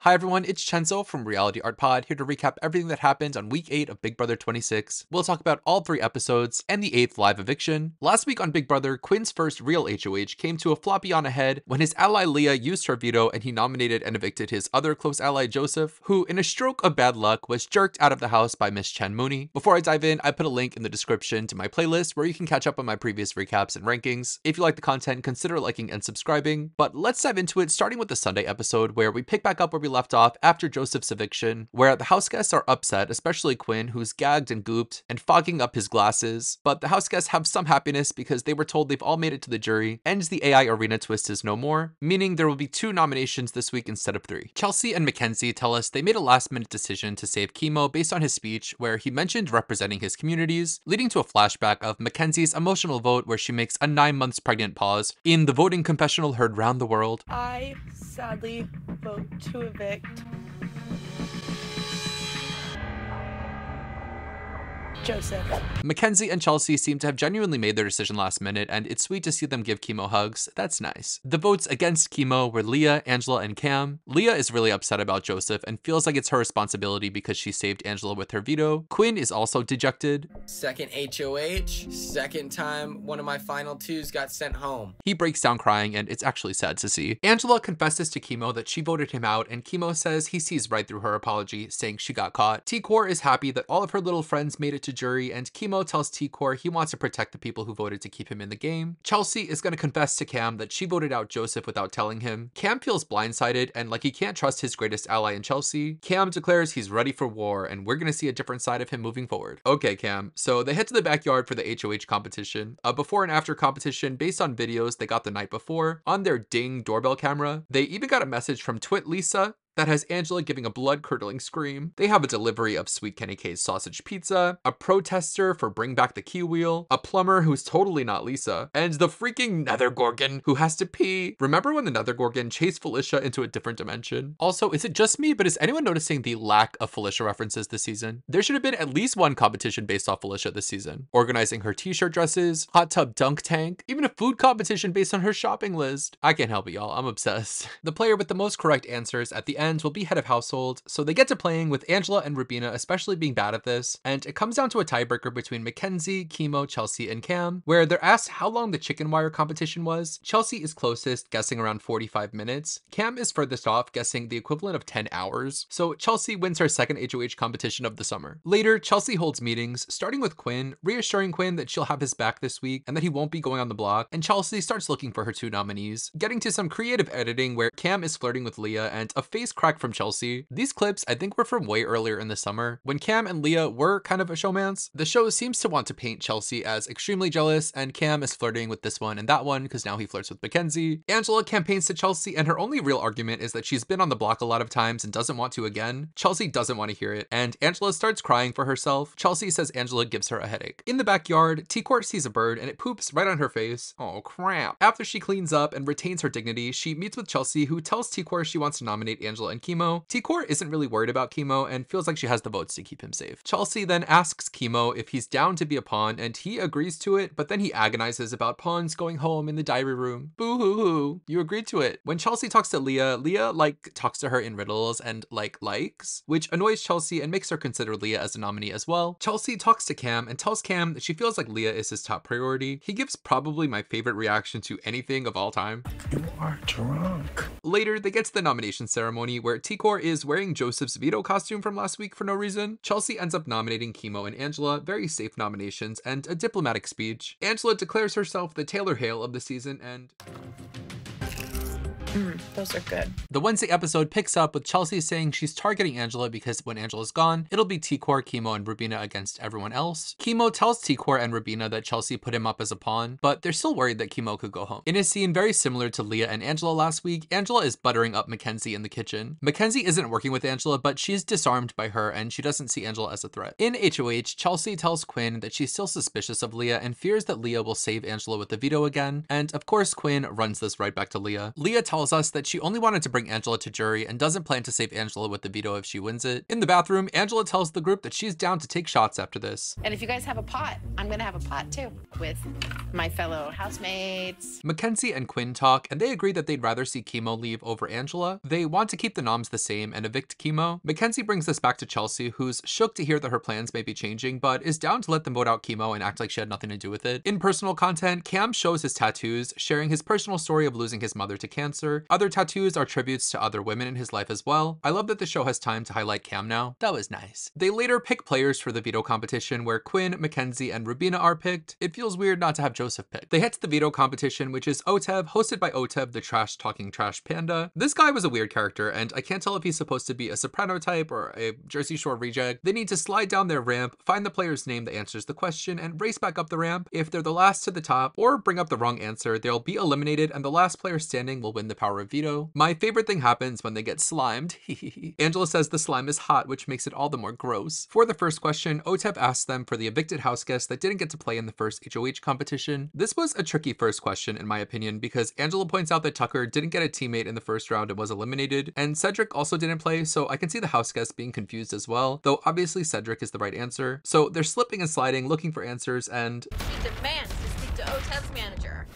Hi everyone, it's Chelsie from RealityArtPod, here to recap everything that happened on week 8 of Big Brother 26. We'll talk about all 3 episodes and the 8th live eviction. Last week on Big Brother, Quinn's first real HOH came to a floppy on ahead when his ally Leah used her veto and he nominated and evicted his other close ally Joseph, who in a stroke of bad luck was jerked out of the house by Miss Chen Mooney. Before I dive in, I put a link in the description to my playlist where you can catch up on my previous recaps and rankings. If you like the content, consider liking and subscribing. But let's dive into it, starting with the Sunday episode where we pick back up where we left off after Joseph's eviction, where the house guests are upset, especially Quinn, who's gagged and gooped and fogging up his glasses. But the house guests have some happiness because they were told they've all made it to the jury, and the AI arena twist is no more, meaning there will be 2 nominations this week instead of 3. Chelsie and Mackenzie tell us they made a last-minute decision to save Chemo based on his speech where he mentioned representing his communities, leading to a flashback of Mackenzie's emotional vote where she makes a 9 months pregnant pause in the voting confessional heard round the world. I sadly vote to evict Joseph. Mackenzie and Chelsie seem to have genuinely made their decision last minute, and it's sweet to see them give Chemo hugs. That's nice. The votes against Chemo were Leah, Angela, and Cam. Leah is really upset about Joseph and feels like it's her responsibility because she saved Angela with her veto. Quinn is also dejected. Second HOH, second time one of my final 2s got sent home. He breaks down crying, and it's actually sad to see. Angela confesses to Chemo that she voted him out, and Chemo says he sees right through her apology, saying she got caught. T-Core is happy that all of her little friends made it to jury, and Chemo tells T-Core he wants to protect the people who voted to keep him in the game. Chelsie is going to confess to Cam that she voted out Joseph without telling him. Cam feels blindsided and like he can't trust his greatest ally in Chelsie. Cam declares he's ready for war, and we're going to see a different side of him moving forward. Okay, Cam. So they head to the backyard for the HOH competition. A before and after competition based on videos they got the night before. On their Ding doorbell camera, they even got a message from Twit Lisa that has Angela giving a blood-curdling scream. They have a delivery of Sweet Kenny K's sausage pizza, a protester for Bring Back the Key Wheel, a plumber who's totally not Lisa, and the freaking Nether Gorgon who has to pee. Remember when the Nether Gorgon chased Felicia into a different dimension? Also, is it just me, but is anyone noticing the lack of Felicia references this season? There should have been at least one competition based off Felicia this season. Organizing her t-shirt dresses, hot tub dunk tank, even a food competition based on her shopping list. I can't help it, y'all. I'm obsessed. The player with the most correct answers at the end will be head of household, so they get to playing with Angela and Rubina especially being bad at this, and it comes down to a tiebreaker between Mackenzie, Chemo, Chelsie, and Cam, where they're asked how long the chicken wire competition was. Chelsie is closest, guessing around 45 minutes. Cam is furthest off, guessing the equivalent of 10 hours. So Chelsie wins her second HOH competition of the summer. Later, Chelsie holds meetings, starting with Quinn, reassuring Quinn that she'll have his back this week and that he won't be going on the block, and Chelsie starts looking for her 2 nominees, getting to some creative editing where Cam is flirting with Leah and a face crack from Chelsie. These clips I think were from way earlier in the summer when Cam and Leah were kind of a showmance. The show seems to want to paint Chelsie as extremely jealous, and Cam is flirting with this one and that one because now he flirts with Mackenzie. Angela campaigns to Chelsie, and her only real argument is that she's been on the block a lot of times and doesn't want to again. Chelsie doesn't want to hear it, and Angela starts crying for herself. Chelsie says Angela gives her a headache. In the backyard, T-Court sees a bird and it poops right on her face. Oh crap. After she cleans up and retains her dignity, she meets with Chelsie, who tells T-Court she wants to nominate Angela and Chemo. T-Court isn't really worried about Chemo and feels like she has the votes to keep him safe. Chelsie then asks Chemo if he's down to be a pawn, and he agrees to it, but then he agonizes about pawns going home in the diary room. Boo hoo hoo, you agreed to it. When Chelsie talks to Leah, Leah talks to her in riddles and likes, which annoys Chelsie and makes her consider Leah as a nominee as well. Chelsie talks to Cam and tells Cam that she feels like Leah is his top priority. He gives probably my favorite reaction to anything of all time. You are drunk. Later, they get to the nomination ceremony where T-Core is wearing Joseph's veto costume from last week for no reason. Chelsie ends up nominating Chemo and Angela, very safe nominations, and a diplomatic speech. Angela declares herself the Taylor Hale of the season, and Those are good. the Wednesday episode picks up with Chelsie saying she's targeting Angela because when Angela's gone, it'll be T-Core, Chemo, and Rubina against everyone else. Chemo tells T-Core and Rubina that Chelsie put him up as a pawn, but they're still worried that Chemo could go home. In a scene very similar to Leah and Angela last week, Angela is buttering up Mackenzie in the kitchen. Mackenzie isn't working with Angela, but she's disarmed by her and she doesn't see Angela as a threat. In HOH, Chelsie tells Quinn that she's still suspicious of Leah and fears that Leah will save Angela with the veto again, and of course Quinn runs this right back to Leah. Leah tells tells us that she only wanted to bring Angela to jury and doesn't plan to save Angela with the veto if she wins it. In the bathroom, Angela tells the group that she's down to take shots after this. And if you guys have a pot, I'm gonna have a pot too, with my fellow housemates. Mackenzie and Quinn talk, and they agree that they'd rather see Chemo leave over Angela. They want to keep the noms the same and evict Chemo. Mackenzie brings this back to Chelsie, who's shook to hear that her plans may be changing, but is down to let them vote out Chemo and act like she had nothing to do with it. In personal content, Cam shows his tattoos, sharing his personal story of losing his mother to cancer. Other tattoos are tributes to other women in his life as well. I love that the show has time to highlight Cam now. That was nice. They later pick players for the veto competition where Quinn, Mackenzie, and Rubina are picked. It feels weird not to have Joseph picked. They head to the veto competition, which is Otev, hosted by Otev, the trash-talking trash panda. This guy was a weird character, and I can't tell if he's supposed to be a Soprano type or a Jersey Shore reject. They need to slide down their ramp, find the player's name that answers the question, and race back up the ramp. If they're the last to the top or bring up the wrong answer, they'll be eliminated and the last player standing will win the power of veto. My favorite thing happens when they get slimed. Angela says the slime is hot, which makes it all the more gross. For the first question, Otev asks them for the evicted house guest that didn't get to play in the first HOH competition. This was a tricky first question in my opinion because Angela points out that Tucker didn't get a teammate in the first round and was eliminated, and Cedric also didn't play, so I can see the house guest being confused as well, though obviously Cedric is the right answer. So they're slipping and sliding, looking for answers, and She demands to speak to Otev's manager.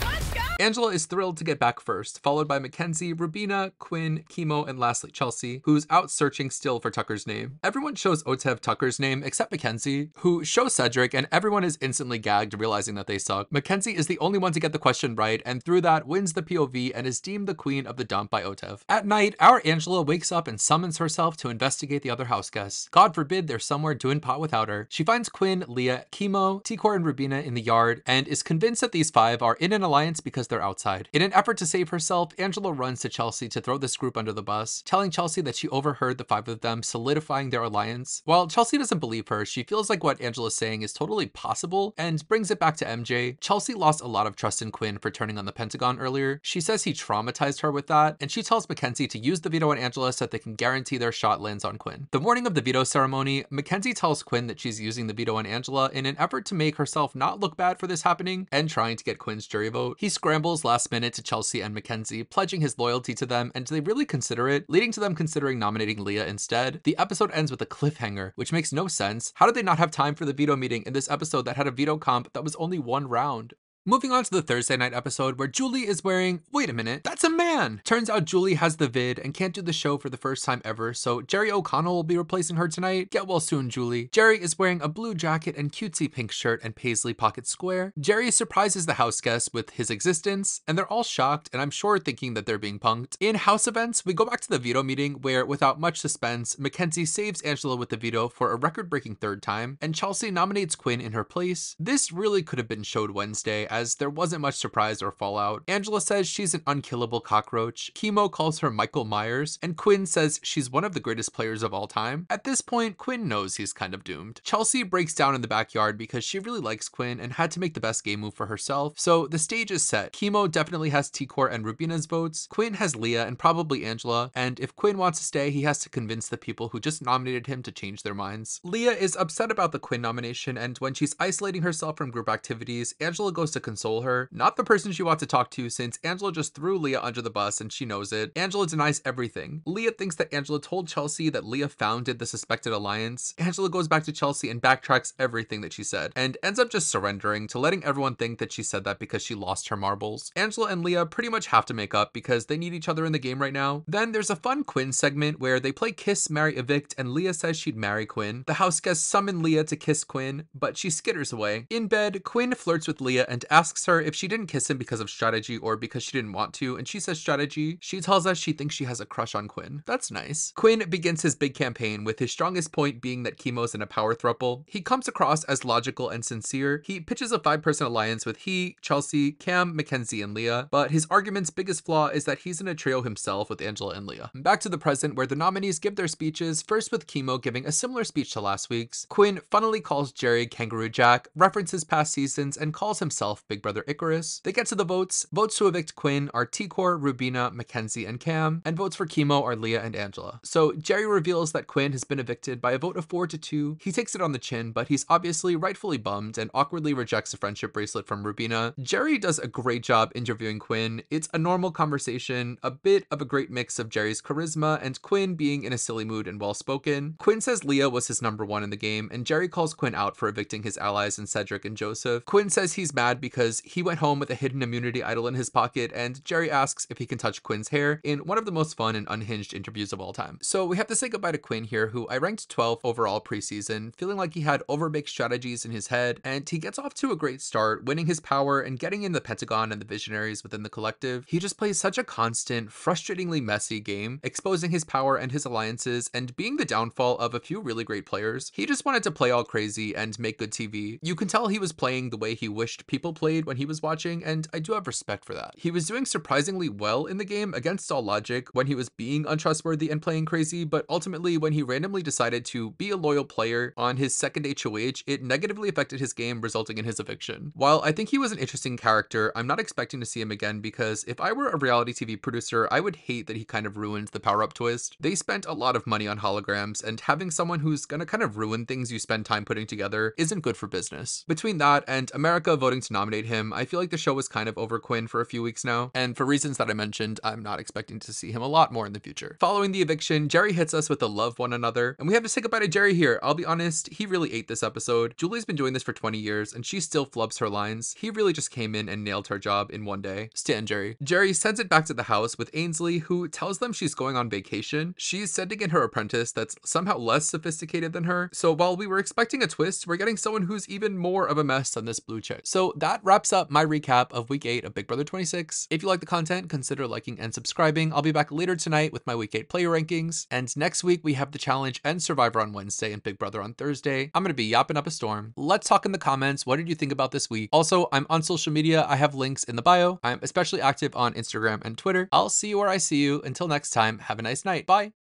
Let's go! Angela is thrilled to get back first, followed by Mackenzie, Rubina, Quinn, Chemo, and lastly Chelsie, who's out searching still for Tucker's name. Everyone shows Otev Tucker's name except Mackenzie, who shows Cedric, and everyone is instantly gagged, realizing that they suck. Mackenzie is the only one to get the question right, and through that wins the POV and is deemed the queen of the dump by Otev. At night, our Angela wakes up and summons herself to investigate the other house guests. God forbid they're somewhere doing pot without her. She finds Quinn, Leah, Chemo, T-Core, and Rubina in the yard, and is convinced that these five are in an alliance because they're outside. In an effort to save herself, Angela runs to Chelsie to throw this group under the bus, telling Chelsie that she overheard the five of them solidifying their alliance. While Chelsie doesn't believe her, she feels like what Angela's saying is totally possible and brings it back to MJ. Chelsie lost a lot of trust in Quinn for turning on the Pentagon earlier. She says he traumatized her with that, and she tells Mackenzie to use the veto on Angela so that they can guarantee their shot lands on Quinn. The morning of the veto ceremony, Mackenzie tells Quinn that she's using the veto on Angela in an effort to make herself not look bad for this happening and trying to get Quinn's jury vote. He scrambles last minute to Chelsie and Mackenzie, pledging his loyalty to them, and they really consider it, leading to them considering nominating Leah instead. The episode ends with a cliffhanger, which makes no sense. How did they not have time for the veto meeting in this episode that had a veto comp that was only one round? Moving on to the Thursday night episode where Julie is wearing, wait a minute, that's a man! Turns out Julie has the vid and can't do the show for the first time ever, so Jerry O'Connell will be replacing her tonight. Get well soon, Julie. Jerry is wearing a blue jacket and cutesy pink shirt and paisley pocket square. Jerry surprises the house guests with his existence, and they're all shocked and I'm sure thinking that they're being punked. In house events, we go back to the veto meeting where, without much suspense, Mackenzie saves Angela with the veto for a record-breaking third time, and Chelsie nominates Quinn in her place. This really could have been showed Wednesday, as there wasn't much surprise or fallout. Angela says she's an unkillable cockroach, Chemo calls her Michael Myers, and Quinn says she's one of the greatest players of all time. At this point, Quinn knows he's kind of doomed. Chelsie breaks down in the backyard because she really likes Quinn and had to make the best game move for herself, so the stage is set. Chemo definitely has T-Core and Rubina's votes, Quinn has Leah and probably Angela, and if Quinn wants to stay, he has to convince the people who just nominated him to change their minds. Leah is upset about the Quinn nomination, and when she's isolating herself from group activities, Angela goes to console her. Not the person she wants to talk to, since Angela just threw Leah under the bus and she knows it. Angela denies everything. Leah thinks that Angela told Chelsie that Leah founded the suspected alliance. Angela goes back to Chelsie and backtracks everything that she said, and ends up just surrendering to letting everyone think that she said that because she lost her marbles. Angela and Leah pretty much have to make up because they need each other in the game right now. Then there's a fun Quinn segment where they play Kiss, Marry, Evict, and Leah says she'd marry Quinn. The house guests summon Leah to kiss Quinn, but she skitters away. In bed, Quinn flirts with Leah and asks her if she didn't kiss him because of strategy or because she didn't want to, and she says strategy. She tells us she thinks she has a crush on Quinn. That's nice. Quinn begins his big campaign with his strongest point being that Chemo's in a power throuple. He comes across as logical and sincere. He pitches a 5-person alliance with he, Chelsie, Cam, Mackenzie, and Leah, but his argument's biggest flaw is that he's in a trio himself with Angela and Leah. Back to the present where the nominees give their speeches, first with Chemo giving a similar speech to last week's. Quinn funnily calls Jerry Kangaroo Jack, references past seasons, and calls himself Big Brother Icarus. They get to the votes. Votes to evict Quinn are T-Core, Rubina, Mackenzie, and Cam, and votes for Chemo are Leah and Angela. So Jerry reveals that Quinn has been evicted by a vote of 4-2. He takes it on the chin, but he's obviously rightfully bummed and awkwardly rejects a friendship bracelet from Rubina. Jerry does a great job interviewing Quinn. It's a normal conversation, a bit of a great mix of Jerry's charisma and Quinn being in a silly mood and well-spoken. Quinn says Leah was his number one in the game, and Jerry calls Quinn out for evicting his allies in Cedric and Joseph. Quinn says he's mad because he went home with a hidden immunity idol in his pocket, and Jerry asks if he can touch Quinn's hair in one of the most fun and unhinged interviews of all time. So we have to say goodbye to Quinn here, who I ranked 12th overall preseason, feeling like he had overbaked strategies in his head, and he gets off to a great start, winning his power and getting in the Pentagon and the Visionaries within the collective. He just plays such a constant, frustratingly messy game, exposing his power and his alliances and being the downfall of a few really great players. He just wanted to play all crazy and make good TV. You can tell he was playing the way he wished people played when he was watching, and I do have respect for that. He was doing surprisingly well in the game against all logic when he was being untrustworthy and playing crazy, but ultimately when he randomly decided to be a loyal player on his second HOH, it negatively affected his game, resulting in his eviction. While I think he was an interesting character, I'm not expecting to see him again because if I were a reality TV producer, I would hate that he kind of ruined the power-up twist. They spent a lot of money on holograms, and having someone who's gonna kind of ruin things you spend time putting together isn't good for business. Between that and America voting to nominate him, I feel like the show was kind of over Quinn for a few weeks now, and for reasons that I mentioned, I'm not expecting to see him a lot more in the future. Following the eviction, Jerry hits us with the love one another, and we have to say goodbye to Jerry here. I'll be honest, he really ate this episode. Julie's been doing this for 20 years, and she still flubs her lines. He really just came in and nailed her job in one day. Stan Jerry. Jerry sends it back to the house with Ainsley, who tells them she's going on vacation. She's sending in her apprentice that's somehow less sophisticated than her. So while we were expecting a twist, we're getting someone who's even more of a mess than this blue chick. So that wraps up my recap of week 8 of Big Brother 26. If you like the content, consider liking and subscribing. I'll be back later tonight with my week 8 player rankings. And next week we have the challenge and Survivor on Wednesday and Big Brother on Thursday. I'm going to be yapping up a storm. Let's talk in the comments. What did you think about this week? Also, I'm on social media. I have links in the bio. I'm especially active on Instagram and Twitter. I'll see you where I see you. Until next time, have a nice night. Bye.